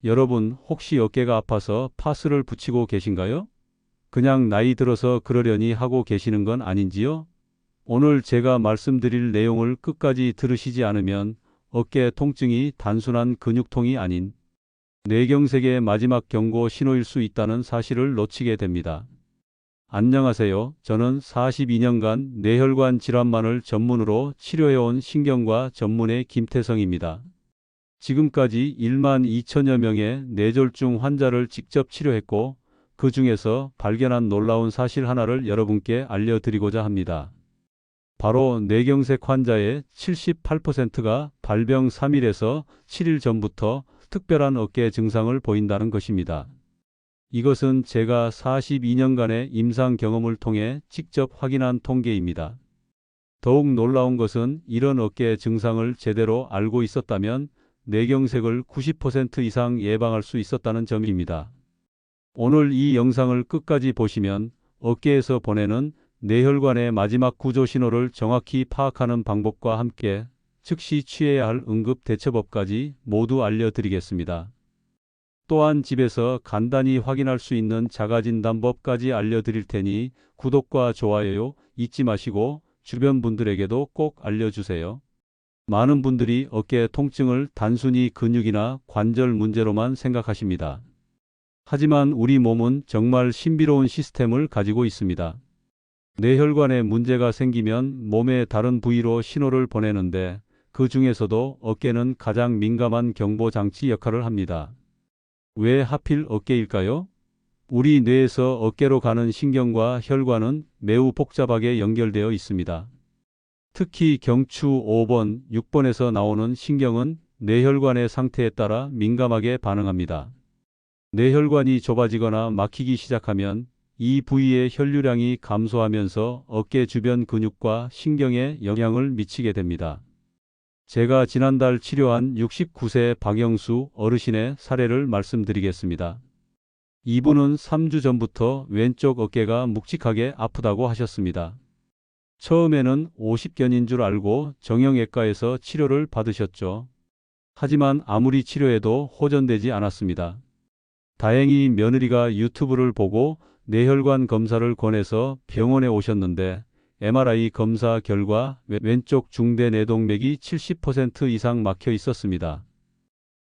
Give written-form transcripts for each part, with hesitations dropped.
여러분, 혹시 어깨가 아파서 파스를 붙이고 계신가요? 그냥 나이 들어서 그러려니 하고 계시는 건 아닌지요? 오늘 제가 말씀드릴 내용을 끝까지 들으시지 않으면 어깨 통증이 단순한 근육통이 아닌 뇌경색의 마지막 경고 신호일 수 있다는 사실을 놓치게 됩니다. 안녕하세요. 저는 42년간 뇌혈관 질환만을 전문으로 치료해온 신경과 전문의 김태성입니다. 지금까지 1만 2천여 명의 뇌졸중 환자를 직접 치료했고, 그 중에서 발견한 놀라운 사실 하나를 여러분께 알려드리고자 합니다. 바로 뇌경색 환자의 78%가 발병 3일에서 7일 전부터 특별한 어깨 증상을 보인다는 것입니다. 이것은 제가 42년간의 임상 경험을 통해 직접 확인한 통계입니다. 더욱 놀라운 것은 이런 어깨 증상을 제대로 알고 있었다면 뇌경색을 90% 이상 예방할 수 있었다는 점입니다. 오늘 이 영상을 끝까지 보시면 어깨에서 보내는 뇌혈관의 마지막 구조 신호를 정확히 파악하는 방법과 함께 즉시 취해야 할 응급 대처법까지 모두 알려드리겠습니다. 또한 집에서 간단히 확인할 수 있는 자가진단법까지 알려드릴 테니 구독과 좋아요 잊지 마시고 주변 분들에게도 꼭 알려주세요. 많은 분들이 어깨 통증을 단순히 근육이나 관절 문제로만 생각하십니다. 하지만 우리 몸은 정말 신비로운 시스템을 가지고 있습니다. 뇌혈관에 문제가 생기면 몸의 다른 부위로 신호를 보내는데 그 중에서도 어깨는 가장 민감한 경보 장치 역할을 합니다. 왜 하필 어깨일까요? 우리 뇌에서 어깨로 가는 신경과 혈관은 매우 복잡하게 연결되어 있습니다. 특히 경추 5번, 6번에서 나오는 신경은 뇌혈관의 상태에 따라 민감하게 반응합니다. 뇌혈관이 좁아지거나 막히기 시작하면 이 부위의 혈류량이 감소하면서 어깨 주변 근육과 신경에 영향을 미치게 됩니다. 제가 지난달 치료한 69세 박영수 어르신의 사례를 말씀드리겠습니다. 이분은 3주 전부터 왼쪽 어깨가 묵직하게 아프다고 하셨습니다. 처음에는 50견인 줄 알고 정형외과에서 치료를 받으셨죠. 하지만 아무리 치료해도 호전되지 않았습니다. 다행히 며느리가 유튜브를 보고 뇌혈관 검사를 권해서 병원에 오셨는데 MRI 검사 결과 왼쪽 중대 뇌동맥이 70% 이상 막혀 있었습니다.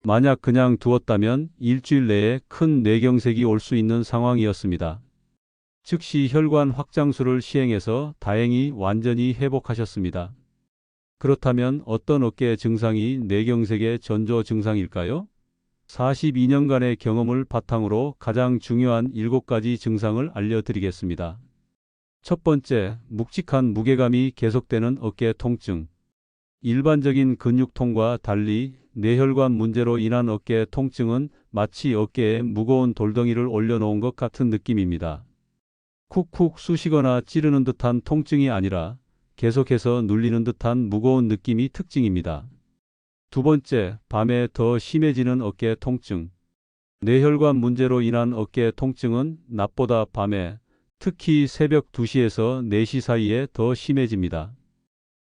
만약 그냥 두었다면 일주일 내에 큰 뇌경색이 올 수 있는 상황이었습니다. 즉시 혈관 확장술을 시행해서 다행히 완전히 회복하셨습니다. 그렇다면 어떤 어깨 증상이 뇌경색의 전조 증상일까요? 42년간의 경험을 바탕으로 가장 중요한 7가지 증상을 알려드리겠습니다. 첫 번째, 묵직한 무게감이 계속되는 어깨 통증. 일반적인 근육통과 달리 뇌혈관 문제로 인한 어깨 통증은 마치 어깨에 무거운 돌덩이를 올려놓은 것 같은 느낌입니다. 쿡쿡 쑤시거나 찌르는 듯한 통증이 아니라 계속해서 눌리는 듯한 무거운 느낌이 특징입니다. 두 번째, 밤에 더 심해지는 어깨 통증. 뇌혈관 문제로 인한 어깨 통증은 낮보다 밤에, 특히 새벽 2시에서 4시 사이에 더 심해집니다.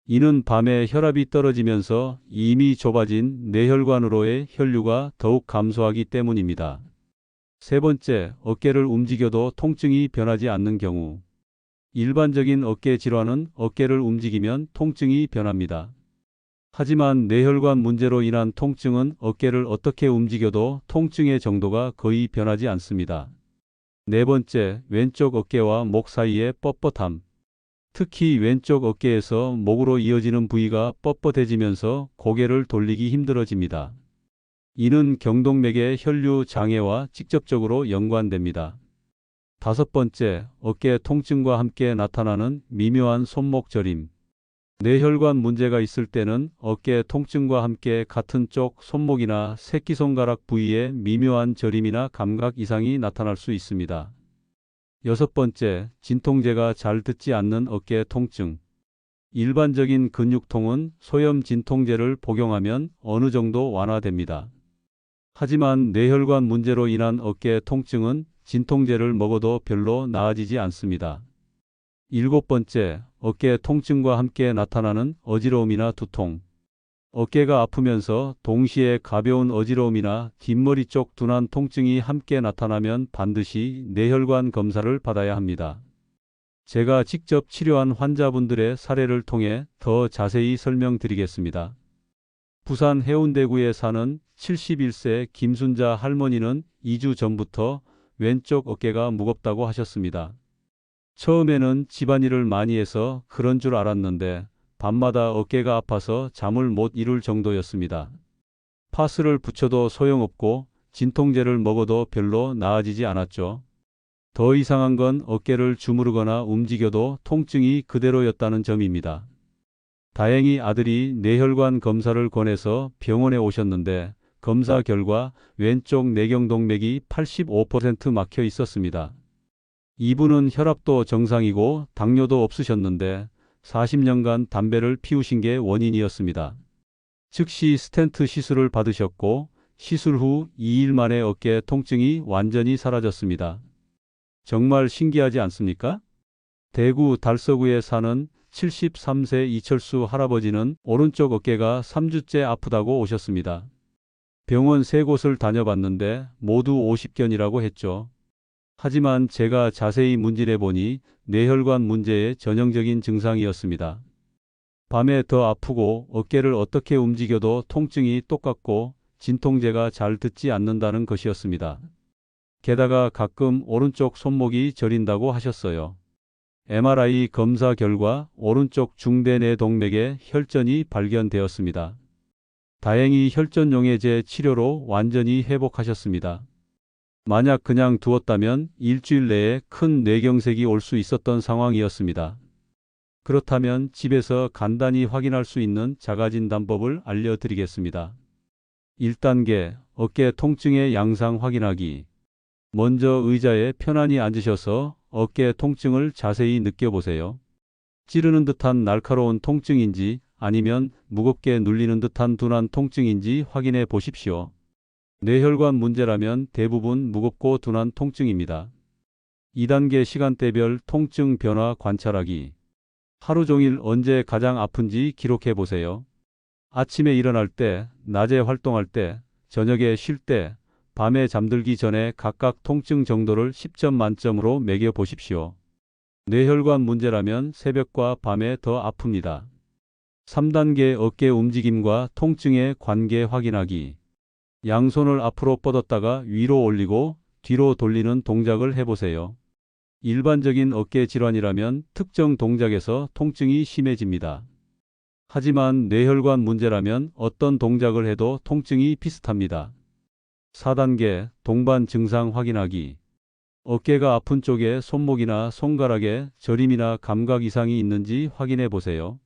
이는 밤에 혈압이 떨어지면서 이미 좁아진 뇌혈관으로의 혈류가 더욱 감소하기 때문입니다. 세 번째, 어깨를 움직여도 통증이 변하지 않는 경우. 일반적인 어깨 질환은 어깨를 움직이면 통증이 변합니다. 하지만 뇌혈관 문제로 인한 통증은 어깨를 어떻게 움직여도 통증의 정도가 거의 변하지 않습니다. 네 번째, 왼쪽 어깨와 목 사이의 뻣뻣함. 특히 왼쪽 어깨에서 목으로 이어지는 부위가 뻣뻣해지면서 고개를 돌리기 힘들어집니다. 이는 경동맥의 혈류 장애와 직접적으로 연관됩니다. 다섯 번째, 어깨 통증과 함께 나타나는 미묘한 손목 저림. 뇌혈관 문제가 있을 때는 어깨 통증과 함께 같은 쪽 손목이나 새끼손가락 부위에 미묘한 저림이나 감각 이상이 나타날 수 있습니다. 여섯 번째, 진통제가 잘 듣지 않는 어깨 통증. 일반적인 근육통은 소염 진통제를 복용하면 어느 정도 완화됩니다. 하지만 뇌혈관 문제로 인한 어깨 통증은 진통제를 먹어도 별로 나아지지 않습니다. 일곱 번째, 어깨 통증과 함께 나타나는 어지러움이나 두통. 어깨가 아프면서 동시에 가벼운 어지러움이나 뒷머리 쪽 둔한 통증이 함께 나타나면 반드시 뇌혈관 검사를 받아야 합니다. 제가 직접 치료한 환자분들의 사례를 통해 더 자세히 설명드리겠습니다. 부산 해운대구에 사는 71세 김순자 할머니는 2주 전부터 왼쪽 어깨가 무겁다고 하셨습니다. 처음에는 집안일을 많이 해서 그런 줄 알았는데 밤마다 어깨가 아파서 잠을 못 이룰 정도였습니다. 파스를 붙여도 소용없고 진통제를 먹어도 별로 나아지지 않았죠. 더 이상한 건 어깨를 주무르거나 움직여도 통증이 그대로였다는 점입니다. 다행히 아들이 뇌혈관 검사를 권해서 병원에 오셨는데 검사 결과 왼쪽 내경동맥이 85% 막혀 있었습니다. 이분은 혈압도 정상이고 당뇨도 없으셨는데 40년간 담배를 피우신 게 원인이었습니다. 즉시 스텐트 시술을 받으셨고 시술 후 2일 만에 어깨 통증이 완전히 사라졌습니다. 정말 신기하지 않습니까? 대구 달서구에 사는 73세 이철수 할아버지는 오른쪽 어깨가 3주째 아프다고 오셨습니다. 병원 3곳을 다녀봤는데 모두 50견이라고 했죠. 하지만 제가 자세히 문질해 보니 뇌혈관 문제의 전형적인 증상이었습니다. 밤에 더 아프고 어깨를 어떻게 움직여도 통증이 똑같고 진통제가 잘 듣지 않는다는 것이었습니다. 게다가 가끔 오른쪽 손목이 저린다고 하셨어요. MRI 검사 결과 오른쪽 중대뇌동맥에 혈전이 발견되었습니다. 다행히 혈전용해제 치료로 완전히 회복하셨습니다. 만약 그냥 두었다면 일주일 내에 큰 뇌경색이 올 수 있었던 상황이었습니다. 그렇다면 집에서 간단히 확인할 수 있는 자가진단법을 알려드리겠습니다. 1단계 어깨 통증의 양상 확인하기. 먼저 의자에 편안히 앉으셔서 어깨 통증을 자세히 느껴보세요. 찌르는 듯한 날카로운 통증인지 아니면 무겁게 눌리는 듯한 둔한 통증인지 확인해 보십시오. 뇌혈관 문제라면 대부분 무겁고 둔한 통증입니다. 2단계 시간대별 통증 변화 관찰하기. 하루 종일 언제 가장 아픈지 기록해 보세요. 아침에 일어날 때, 낮에 활동할 때, 저녁에 쉴 때, 밤에 잠들기 전에 각각 통증 정도를 10점 만점으로 매겨 보십시오. 뇌혈관 문제라면 새벽과 밤에 더 아픕니다. 3단계 어깨 움직임과 통증의 관계 확인하기. 양손을 앞으로 뻗었다가 위로 올리고 뒤로 돌리는 동작을 해보세요. 일반적인 어깨 질환이라면 특정 동작에서 통증이 심해집니다. 하지만 뇌혈관 문제라면 어떤 동작을 해도 통증이 비슷합니다. 4단계 동반 증상 확인하기. 어깨가 아픈 쪽에 손목이나 손가락에 저림이나 감각 이상이 있는지 확인해 보세요.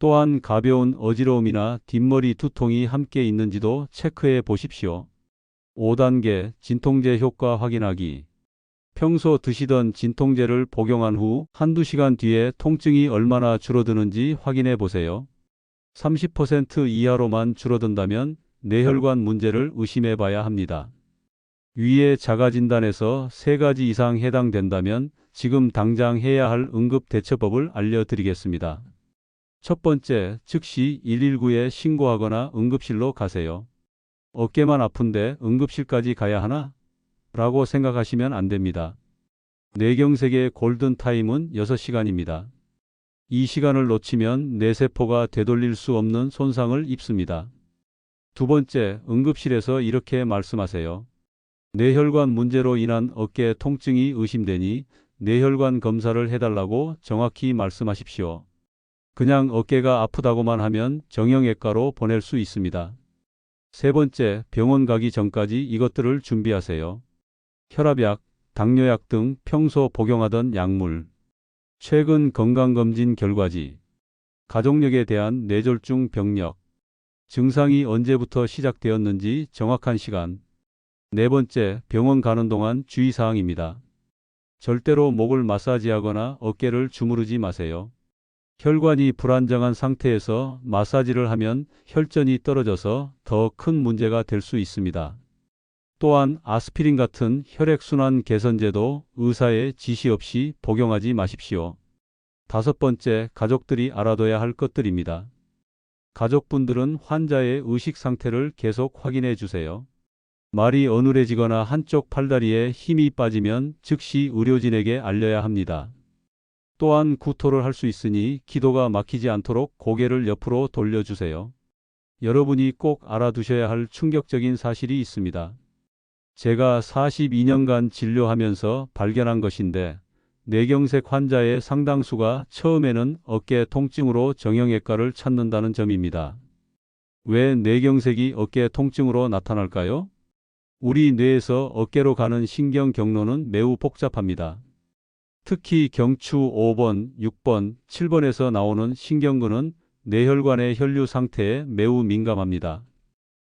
또한 가벼운 어지러움이나 뒷머리 두통이 함께 있는지도 체크해 보십시오. 5단계 진통제 효과 확인하기. 평소 드시던 진통제를 복용한 후 한두 시간 뒤에 통증이 얼마나 줄어드는지 확인해 보세요. 30% 이하로만 줄어든다면 뇌혈관 문제를 의심해 봐야 합니다. 위의 자가진단에서 3가지 이상 해당된다면 지금 당장 해야 할 응급대처법을 알려드리겠습니다. 첫 번째, 즉시 119에 신고하거나 응급실로 가세요. 어깨만 아픈데 응급실까지 가야 하나? 라고 생각하시면 안 됩니다. 뇌경색의 골든타임은 6시간입니다. 이 시간을 놓치면 뇌세포가 되돌릴 수 없는 손상을 입습니다. 두 번째, 응급실에서 이렇게 말씀하세요. 뇌혈관 문제로 인한 어깨 통증이 의심되니 뇌혈관 검사를 해달라고 정확히 말씀하십시오. 그냥 어깨가 아프다고만 하면 정형외과로 보낼 수 있습니다. 세 번째, 병원 가기 전까지 이것들을 준비하세요. 혈압약, 당뇨약 등 평소 복용하던 약물, 최근 건강검진 결과지, 가족력에 대한 뇌졸중 병력, 증상이 언제부터 시작되었는지 정확한 시간. 네 번째, 병원 가는 동안 주의사항입니다. 절대로 목을 마사지하거나 어깨를 주무르지 마세요. 혈관이 불안정한 상태에서 마사지를 하면 혈전이 떨어져서 더 큰 문제가 될 수 있습니다. 또한 아스피린 같은 혈액순환 개선제도 의사의 지시 없이 복용하지 마십시오. 다섯 번째, 가족들이 알아둬야 할 것들입니다. 가족분들은 환자의 의식 상태를 계속 확인해 주세요. 말이 어눌해지거나 한쪽 팔다리에 힘이 빠지면 즉시 의료진에게 알려야 합니다. 또한 구토를 할 수 있으니 기도가 막히지 않도록 고개를 옆으로 돌려주세요. 여러분이 꼭 알아두셔야 할 충격적인 사실이 있습니다. 제가 42년간 진료하면서 발견한 것인데, 뇌경색 환자의 상당수가 처음에는 어깨 통증으로 정형외과를 찾는다는 점입니다. 왜 뇌경색이 어깨 통증으로 나타날까요? 우리 뇌에서 어깨로 가는 신경 경로는 매우 복잡합니다. 특히 경추 5번, 6번, 7번에서 나오는 신경근은 뇌혈관의 혈류 상태에 매우 민감합니다.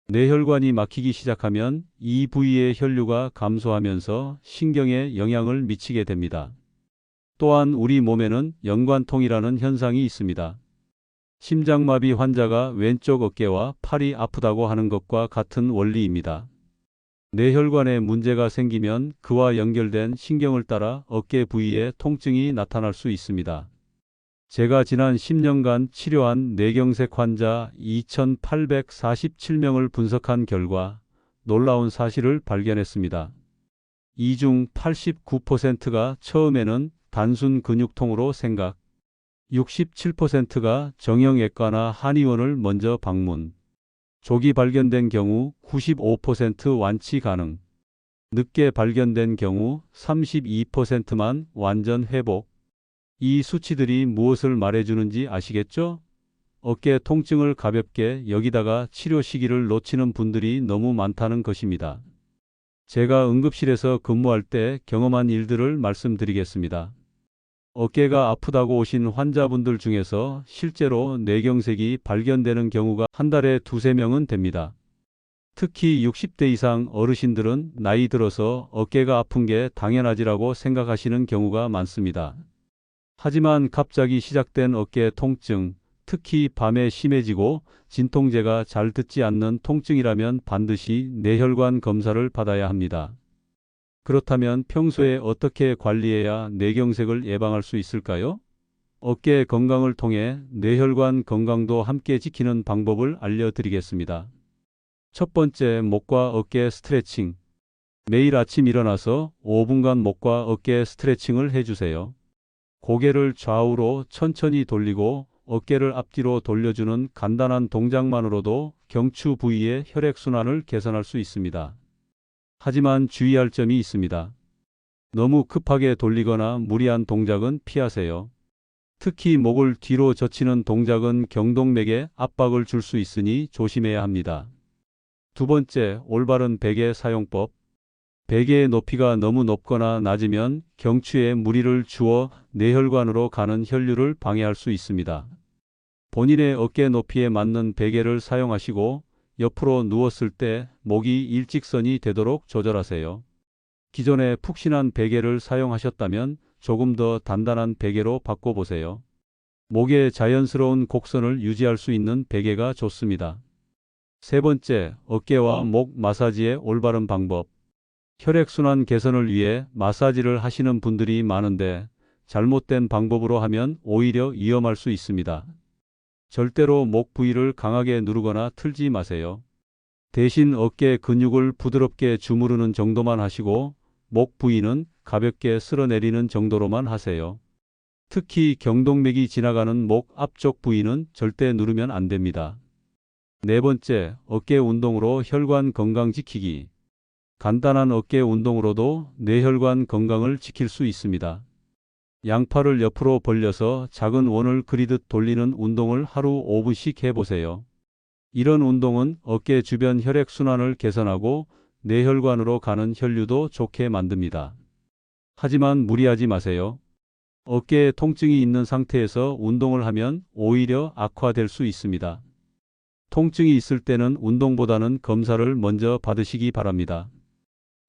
뇌혈관이 막히기 시작하면 이 부위의 혈류가 감소하면서 신경에 영향을 미치게 됩니다. 또한 우리 몸에는 연관통이라는 현상이 있습니다. 심장마비 환자가 왼쪽 어깨와 팔이 아프다고 하는 것과 같은 원리입니다. 뇌혈관에 문제가 생기면 그와 연결된 신경을 따라 어깨 부위에 통증이 나타날 수 있습니다. 제가 지난 10년간 치료한 뇌경색 환자 2,847명을 분석한 결과 놀라운 사실을 발견했습니다. 이 중 89%가 처음에는 단순 근육통으로 생각, 67%가 정형외과나 한의원을 먼저 방문, 조기 발견된 경우 95% 완치 가능, 늦게 발견된 경우 32%만 완전 회복. 이 수치들이 무엇을 말해주는지 아시겠죠? 어깨 통증을 가볍게 여기다가 치료 시기를 놓치는 분들이 너무 많다는 것입니다. 제가 응급실에서 근무할 때 경험한 일들을 말씀드리겠습니다. 어깨가 아프다고 오신 환자분들 중에서 실제로 뇌경색이 발견되는 경우가 한 달에 2~3명은 됩니다. 특히 60대 이상 어르신들은 나이 들어서 어깨가 아픈 게 당연하지라고 생각하시는 경우가 많습니다. 하지만 갑자기 시작된 어깨 통증, 특히 밤에 심해지고 진통제가 잘 듣지 않는 통증이라면 반드시 뇌혈관 검사를 받아야 합니다. 그렇다면 평소에 어떻게 관리해야 뇌경색을 예방할 수 있을까요? 어깨 건강을 통해 뇌혈관 건강도 함께 지키는 방법을 알려드리겠습니다. 첫 번째, 목과 어깨 스트레칭. 매일 아침 일어나서 5분간 목과 어깨 스트레칭을 해주세요. 고개를 좌우로 천천히 돌리고 어깨를 앞뒤로 돌려주는 간단한 동작만으로도 경추 부위의 혈액순환을 개선할 수 있습니다. 하지만 주의할 점이 있습니다. 너무 급하게 돌리거나 무리한 동작은 피하세요. 특히 목을 뒤로 젖히는 동작은 경동맥에 압박을 줄 수 있으니 조심해야 합니다. 두 번째, 올바른 베개 사용법. 베개의 높이가 너무 높거나 낮으면 경추에 무리를 주어 뇌혈관으로 가는 혈류를 방해할 수 있습니다. 본인의 어깨 높이에 맞는 베개를 사용하시고 옆으로 누웠을 때 목이 일직선이 되도록 조절하세요. 기존에 푹신한 베개를 사용하셨다면 조금 더 단단한 베개로 바꿔보세요. 목의 자연스러운 곡선을 유지할 수 있는 베개가 좋습니다. 세 번째, 어깨와 목 마사지의 올바른 방법. 혈액순환 개선을 위해 마사지를 하시는 분들이 많은데 잘못된 방법으로 하면 오히려 위험할 수 있습니다. 절대로 목 부위를 강하게 누르거나 틀지 마세요. 대신 어깨 근육을 부드럽게 주무르는 정도만 하시고 목 부위는 가볍게 쓸어내리는 정도로만 하세요. 특히 경동맥이 지나가는 목 앞쪽 부위는 절대 누르면 안 됩니다. 네 번째, 어깨 운동으로 혈관 건강 지키기. 간단한 어깨 운동으로도 뇌혈관 건강을 지킬 수 있습니다. 양팔을 옆으로 벌려서 작은 원을 그리듯 돌리는 운동을 하루 5분씩 해보세요. 이런 운동은 어깨 주변 혈액순환을 개선하고 뇌혈관으로 가는 혈류도 좋게 만듭니다. 하지만 무리하지 마세요. 어깨에 통증이 있는 상태에서 운동을 하면 오히려 악화될 수 있습니다. 통증이 있을 때는 운동보다는 검사를 먼저 받으시기 바랍니다.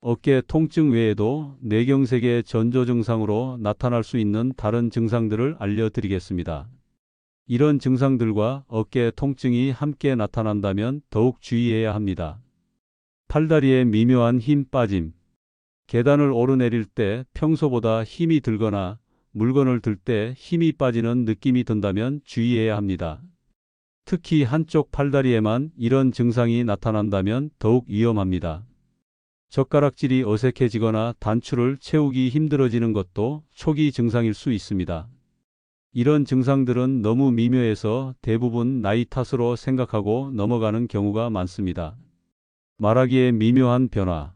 어깨 통증 외에도 뇌경색의 전조 증상으로 나타날 수 있는 다른 증상들을 알려드리겠습니다. 이런 증상들과 어깨 통증이 함께 나타난다면 더욱 주의해야 합니다. 팔다리에 미묘한 힘 빠짐. 계단을 오르내릴 때 평소보다 힘이 들거나 물건을 들 때 힘이 빠지는 느낌이 든다면 주의해야 합니다. 특히 한쪽 팔다리에만 이런 증상이 나타난다면 더욱 위험합니다. 젓가락질이 어색해지거나 단추를 채우기 힘들어지는 것도 초기 증상일 수 있습니다. 이런 증상들은 너무 미묘해서 대부분 나이 탓으로 생각하고 넘어가는 경우가 많습니다. 말하기에 미묘한 변화.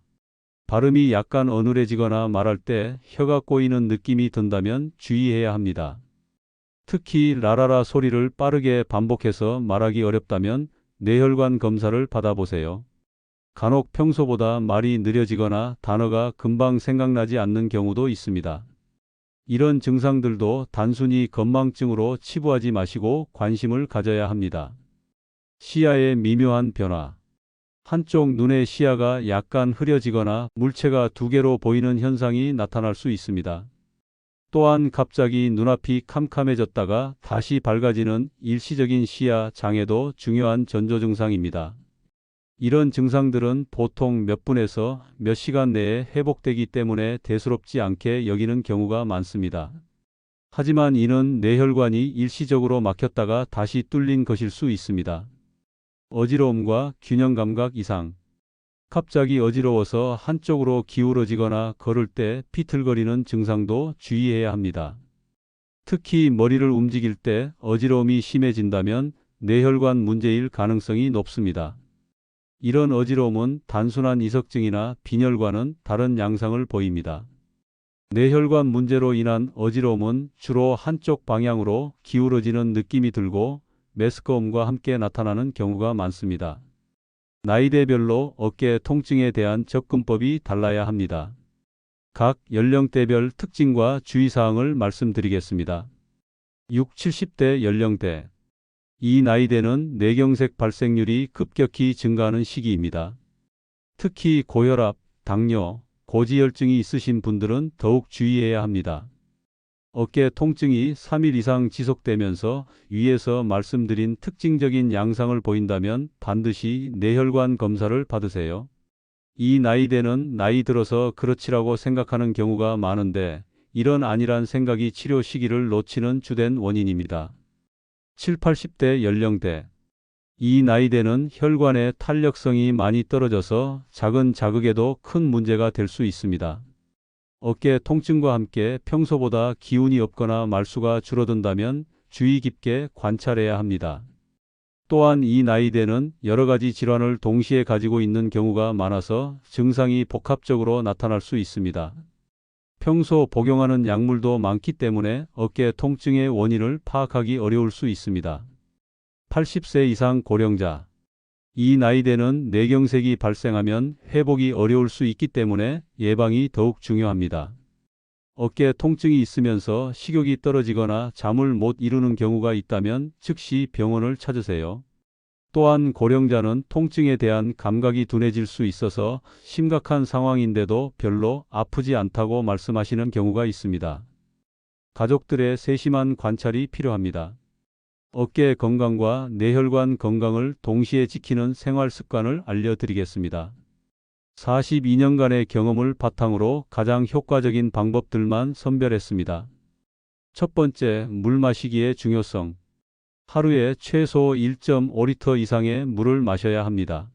발음이 약간 어눌해지거나 말할 때 혀가 꼬이는 느낌이 든다면 주의해야 합니다. 특히 라라라 소리를 빠르게 반복해서 말하기 어렵다면 뇌혈관 검사를 받아보세요. 간혹 평소보다 말이 느려지거나 단어가 금방 생각나지 않는 경우도 있습니다. 이런 증상들도 단순히 건망증으로 치부하지 마시고 관심을 가져야 합니다. 시야의 미묘한 변화. 한쪽 눈의 시야가 약간 흐려지거나 물체가 두 개로 보이는 현상이 나타날 수 있습니다. 또한 갑자기 눈앞이 캄캄해졌다가 다시 밝아지는 일시적인 시야 장애도 중요한 전조 증상입니다. 이런 증상들은 보통 몇 분에서 몇 시간 내에 회복되기 때문에 대수롭지 않게 여기는 경우가 많습니다. 하지만 이는 뇌혈관이 일시적으로 막혔다가 다시 뚫린 것일 수 있습니다. 어지러움과 균형 감각 이상. 갑자기 어지러워서 한쪽으로 기울어지거나 걸을 때 비틀거리는 증상도 주의해야 합니다. 특히 머리를 움직일 때 어지러움이 심해진다면 뇌혈관 문제일 가능성이 높습니다. 이런 어지러움은 단순한 이석증이나 빈혈과는 다른 양상을 보입니다. 뇌혈관 문제로 인한 어지러움은 주로 한쪽 방향으로 기울어지는 느낌이 들고 메스꺼움과 함께 나타나는 경우가 많습니다. 나이대별로 어깨 통증에 대한 접근법이 달라야 합니다. 각 연령대별 특징과 주의사항을 말씀드리겠습니다. 6, 70대 연령대. 이 나이대는 뇌경색 발생률이 급격히 증가하는 시기입니다. 특히 고혈압, 당뇨, 고지혈증이 있으신 분들은 더욱 주의해야 합니다. 어깨 통증이 3일 이상 지속되면서 위에서 말씀드린 특징적인 양상을 보인다면 반드시 뇌혈관 검사를 받으세요. 이 나이대는 나이 들어서 그렇지라고 생각하는 경우가 많은데 이런 아니란 생각이 치료 시기를 놓치는 주된 원인입니다. 7, 80대 연령대. 이 나이대는 혈관의 탄력성이 많이 떨어져서 작은 자극에도 큰 문제가 될 수 있습니다. 어깨 통증과 함께 평소보다 기운이 없거나 말수가 줄어든다면 주의 깊게 관찰해야 합니다. 또한 이 나이대는 여러 가지 질환을 동시에 가지고 있는 경우가 많아서 증상이 복합적으로 나타날 수 있습니다. 평소 복용하는 약물도 많기 때문에 어깨 통증의 원인을 파악하기 어려울 수 있습니다. 80세 이상 고령자. 이 나이대는 뇌경색이 발생하면 회복이 어려울 수 있기 때문에 예방이 더욱 중요합니다. 어깨 통증이 있으면서 식욕이 떨어지거나 잠을 못 이루는 경우가 있다면 즉시 병원을 찾으세요. 또한 고령자는 통증에 대한 감각이 둔해질 수 있어서 심각한 상황인데도 별로 아프지 않다고 말씀하시는 경우가 있습니다. 가족들의 세심한 관찰이 필요합니다. 어깨 건강과 뇌혈관 건강을 동시에 지키는 생활 습관을 알려드리겠습니다. 42년간의 경험을 바탕으로 가장 효과적인 방법들만 선별했습니다. 첫 번째, 물 마시기의 중요성. 하루에 최소 1.5리터 이상의 물을 마셔야 합니다.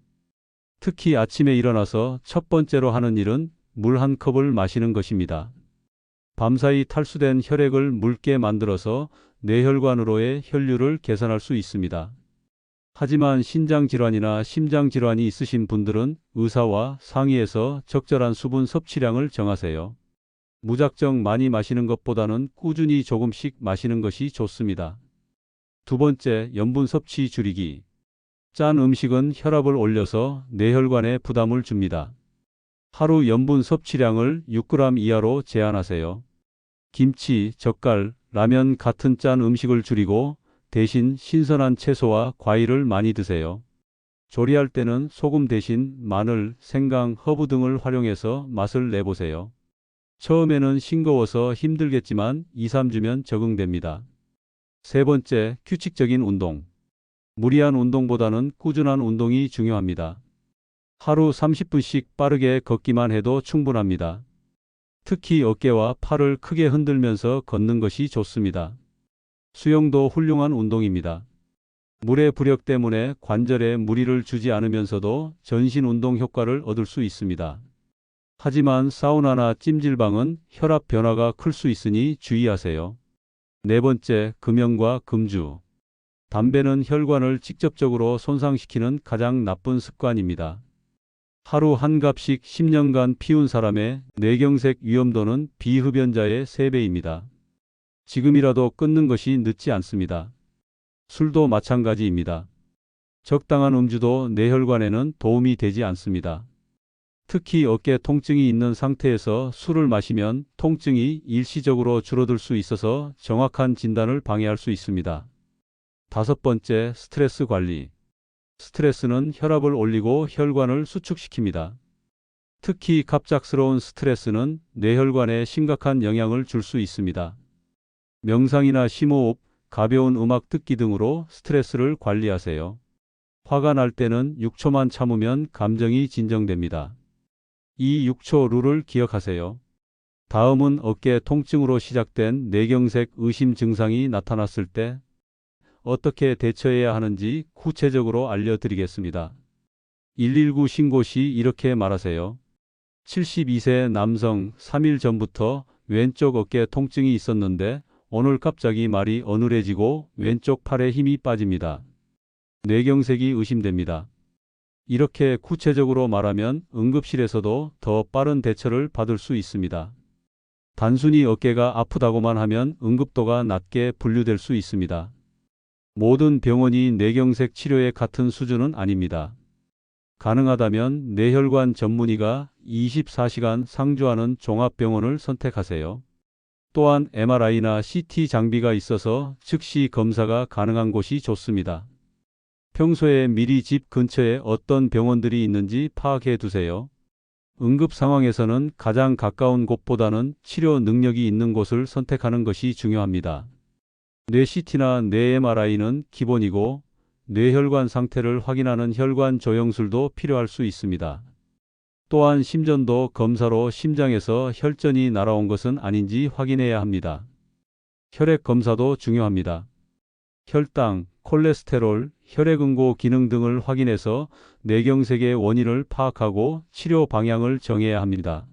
특히 아침에 일어나서 첫 번째로 하는 일은 물 한 컵을 마시는 것입니다. 밤사이 탈수된 혈액을 묽게 만들어서 뇌혈관으로의 혈류를 개선할 수 있습니다. 하지만 신장질환이나 심장질환이 있으신 분들은 의사와 상의해서 적절한 수분 섭취량을 정하세요. 무작정 많이 마시는 것보다는 꾸준히 조금씩 마시는 것이 좋습니다. 두 번째, 염분 섭취 줄이기. 짠 음식은 혈압을 올려서 뇌혈관에 부담을 줍니다. 하루 염분 섭취량을 6g 이하로 제한하세요. 김치, 젓갈, 라면 같은 짠 음식을 줄이고 대신 신선한 채소와 과일을 많이 드세요. 조리할 때는 소금 대신 마늘, 생강, 허브 등을 활용해서 맛을 내보세요. 처음에는 싱거워서 힘들겠지만 2, 3주면 적응됩니다. 세 번째, 규칙적인 운동. 무리한 운동보다는 꾸준한 운동이 중요합니다. 하루 30분씩 빠르게 걷기만 해도 충분합니다. 특히 어깨와 팔을 크게 흔들면서 걷는 것이 좋습니다. 수영도 훌륭한 운동입니다. 물의 부력 때문에 관절에 무리를 주지 않으면서도 전신 운동 효과를 얻을 수 있습니다. 하지만 사우나나 찜질방은 혈압 변화가 클 수 있으니 주의하세요. 네 번째, 금연과 금주. 담배는 혈관을 직접적으로 손상시키는 가장 나쁜 습관입니다. 하루 한 갑씩 10년간 피운 사람의 뇌경색 위험도는 비흡연자의 3배입니다. 지금이라도 끊는 것이 늦지 않습니다. 술도 마찬가지입니다. 적당한 음주도 뇌혈관에는 도움이 되지 않습니다. 특히 어깨 통증이 있는 상태에서 술을 마시면 통증이 일시적으로 줄어들 수 있어서 정확한 진단을 방해할 수 있습니다. 다섯 번째, 스트레스 관리. 스트레스는 혈압을 올리고 혈관을 수축시킵니다. 특히 갑작스러운 스트레스는 뇌혈관에 심각한 영향을 줄 수 있습니다. 명상이나 심호흡, 가벼운 음악 듣기 등으로 스트레스를 관리하세요. 화가 날 때는 6초만 참으면 감정이 진정됩니다. 이 6초 룰을 기억하세요. 다음은 어깨 통증으로 시작된 뇌경색 의심 증상이 나타났을 때 어떻게 대처해야 하는지 구체적으로 알려드리겠습니다. 119 신고 시 이렇게 말하세요. 72세 남성, 3일 전부터 왼쪽 어깨 통증이 있었는데 오늘 갑자기 말이 어눌해지고 왼쪽 팔에 힘이 빠집니다. 뇌경색이 의심됩니다. 이렇게 구체적으로 말하면 응급실에서도 더 빠른 대처를 받을 수 있습니다. 단순히 어깨가 아프다고만 하면 응급도가 낮게 분류될 수 있습니다. 모든 병원이 뇌경색 치료에 같은 수준은 아닙니다. 가능하다면 뇌혈관 전문의가 24시간 상주하는 종합병원을 선택하세요. 또한 MRI나 CT 장비가 있어서 즉시 검사가 가능한 곳이 좋습니다. 평소에 미리 집 근처에 어떤 병원들이 있는지 파악해 두세요. 응급 상황에서는 가장 가까운 곳보다는 치료 능력이 있는 곳을 선택하는 것이 중요합니다. 뇌 CT나 뇌 MRI는 기본이고 뇌혈관 상태를 확인하는 혈관 조영술도 필요할 수 있습니다. 또한 심전도 검사로 심장에서 혈전이 날아온 것은 아닌지 확인해야 합니다. 혈액 검사도 중요합니다. 혈당, 콜레스테롤, 혈액응고 기능 등을 확인해서 뇌경색의 원인을 파악하고 치료 방향을 정해야 합니다.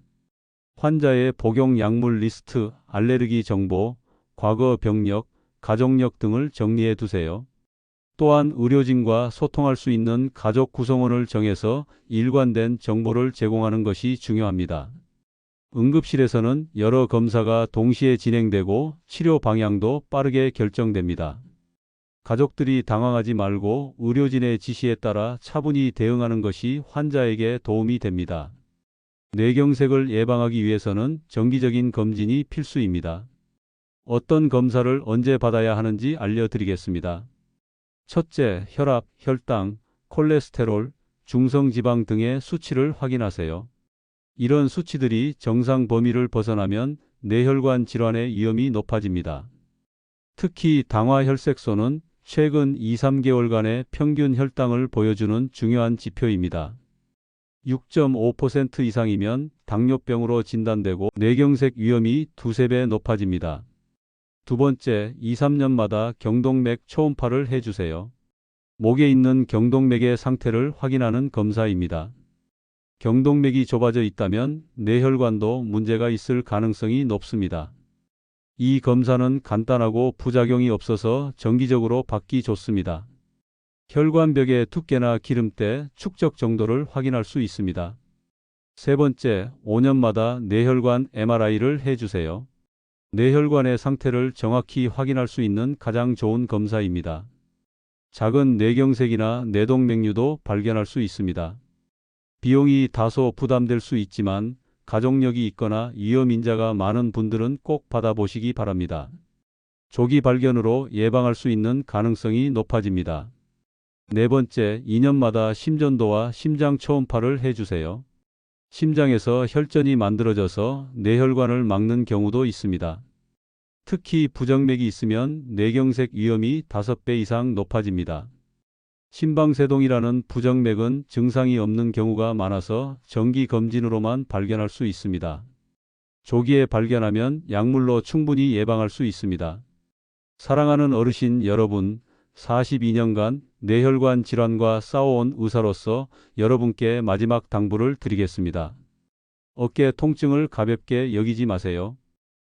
환자의 복용 약물 리스트, 알레르기 정보, 과거 병력, 가족력 등을 정리해 두세요. 또한 의료진과 소통할 수 있는 가족 구성원을 정해서 일관된 정보를 제공하는 것이 중요합니다. 응급실에서는 여러 검사가 동시에 진행되고 치료 방향도 빠르게 결정됩니다. 가족들이 당황하지 말고 의료진의 지시에 따라 차분히 대응하는 것이 환자에게 도움이 됩니다. 뇌경색을 예방하기 위해서는 정기적인 검진이 필수입니다. 어떤 검사를 언제 받아야 하는지 알려드리겠습니다. 첫째, 혈압, 혈당, 콜레스테롤, 중성지방 등의 수치를 확인하세요. 이런 수치들이 정상 범위를 벗어나면 뇌혈관 질환의 위험이 높아집니다. 특히 당화혈색소는 최근 2-3개월간의 평균 혈당을 보여주는 중요한 지표입니다. 6.5% 이상이면 당뇨병으로 진단되고 뇌경색 위험이 2~3배 높아집니다. 두 번째, 2~3년마다 경동맥 초음파를 해주세요. 목에 있는 경동맥의 상태를 확인하는 검사입니다. 경동맥이 좁아져 있다면 뇌혈관도 문제가 있을 가능성이 높습니다. 이 검사는 간단하고 부작용이 없어서 정기적으로 받기 좋습니다. 혈관벽의 두께나 기름때, 축적 정도를 확인할 수 있습니다. 세 번째, 5년마다 뇌혈관 MRI를 해주세요. 뇌혈관의 상태를 정확히 확인할 수 있는 가장 좋은 검사입니다. 작은 뇌경색이나 뇌동맥류도 발견할 수 있습니다. 비용이 다소 부담될 수 있지만 가족력이 있거나 위험인자가 많은 분들은 꼭 받아보시기 바랍니다. 조기 발견으로 예방할 수 있는 가능성이 높아집니다. 네 번째, 2년마다 심전도와 심장 초음파를 해주세요. 심장에서 혈전이 만들어져서 뇌혈관을 막는 경우도 있습니다. 특히 부정맥이 있으면 뇌경색 위험이 5배 이상 높아집니다. 심방세동이라는 부정맥은 증상이 없는 경우가 많아서 정기검진으로만 발견할 수 있습니다. 조기에 발견하면 약물로 충분히 예방할 수 있습니다. 사랑하는 어르신 여러분, 42년간 뇌혈관 질환과 싸워온 의사로서 여러분께 마지막 당부를 드리겠습니다. 어깨 통증을 가볍게 여기지 마세요.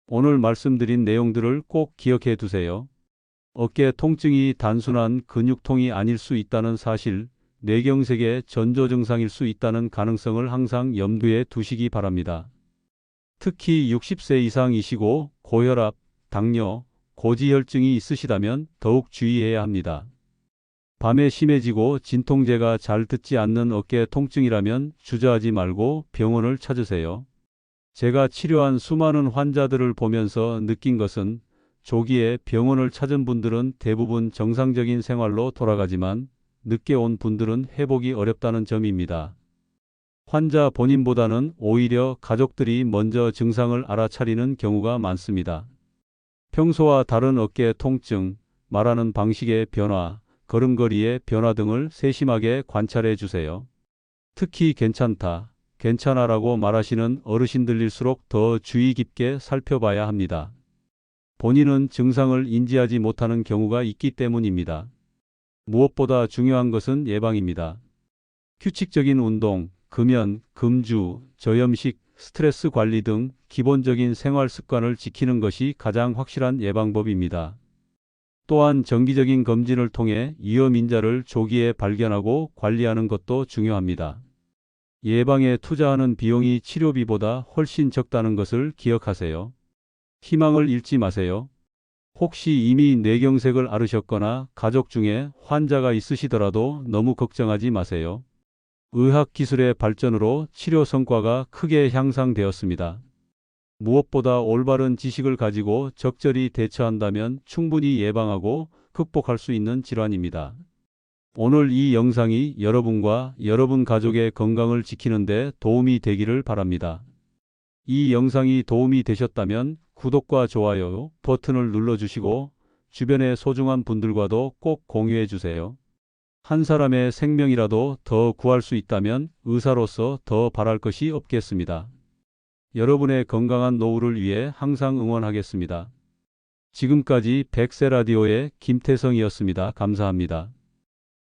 오늘 말씀드린 내용들을 꼭 기억해 두세요. 어깨 통증이 단순한 근육통이 아닐 수 있다는 사실, 뇌경색의 전조 증상일 수 있다는 가능성을 항상 염두에 두시기 바랍니다. 특히 60세 이상이시고 고혈압, 당뇨, 고지혈증이 있으시다면 더욱 주의해야 합니다. 밤에 심해지고 진통제가 잘 듣지 않는 어깨 통증이라면 주저하지 말고 병원을 찾으세요. 제가 치료한 수많은 환자들을 보면서 느낀 것은 조기에 병원을 찾은 분들은 대부분 정상적인 생활로 돌아가지만 늦게 온 분들은 회복이 어렵다는 점입니다. 환자 본인보다는 오히려 가족들이 먼저 증상을 알아차리는 경우가 많습니다. 평소와 다른 어깨 통증, 말하는 방식의 변화, 걸음걸이의 변화 등을 세심하게 관찰해 주세요. 특히 괜찮다, 괜찮아라고 말하시는 어르신들일수록 더 주의 깊게 살펴봐야 합니다. 본인은 증상을 인지하지 못하는 경우가 있기 때문입니다. 무엇보다 중요한 것은 예방입니다. 규칙적인 운동, 금연, 금주, 저염식, 스트레스 관리 등 기본적인 생활 습관을 지키는 것이 가장 확실한 예방법입니다. 또한 정기적인 검진을 통해 위험 인자를 조기에 발견하고 관리하는 것도 중요합니다. 예방에 투자하는 비용이 치료비보다 훨씬 적다는 것을 기억하세요. 희망을 잃지 마세요. 혹시 이미 뇌경색을 앓으셨거나 가족 중에 환자가 있으시더라도 너무 걱정하지 마세요. 의학기술의 발전으로 치료 성과가 크게 향상되었습니다. 무엇보다 올바른 지식을 가지고 적절히 대처한다면 충분히 예방하고 극복할 수 있는 질환입니다. 오늘 이 영상이 여러분과 여러분 가족의 건강을 지키는 데 도움이 되기를 바랍니다. 이 영상이 도움이 되셨다면 구독과 좋아요 버튼을 눌러주시고 주변의 소중한 분들과도 꼭 공유해 주세요. 한 사람의 생명이라도 더 구할 수 있다면 의사로서 더 바랄 것이 없겠습니다. 여러분의 건강한 노후를 위해 항상 응원하겠습니다. 지금까지 백세 라디오의 김태성이었습니다. 감사합니다.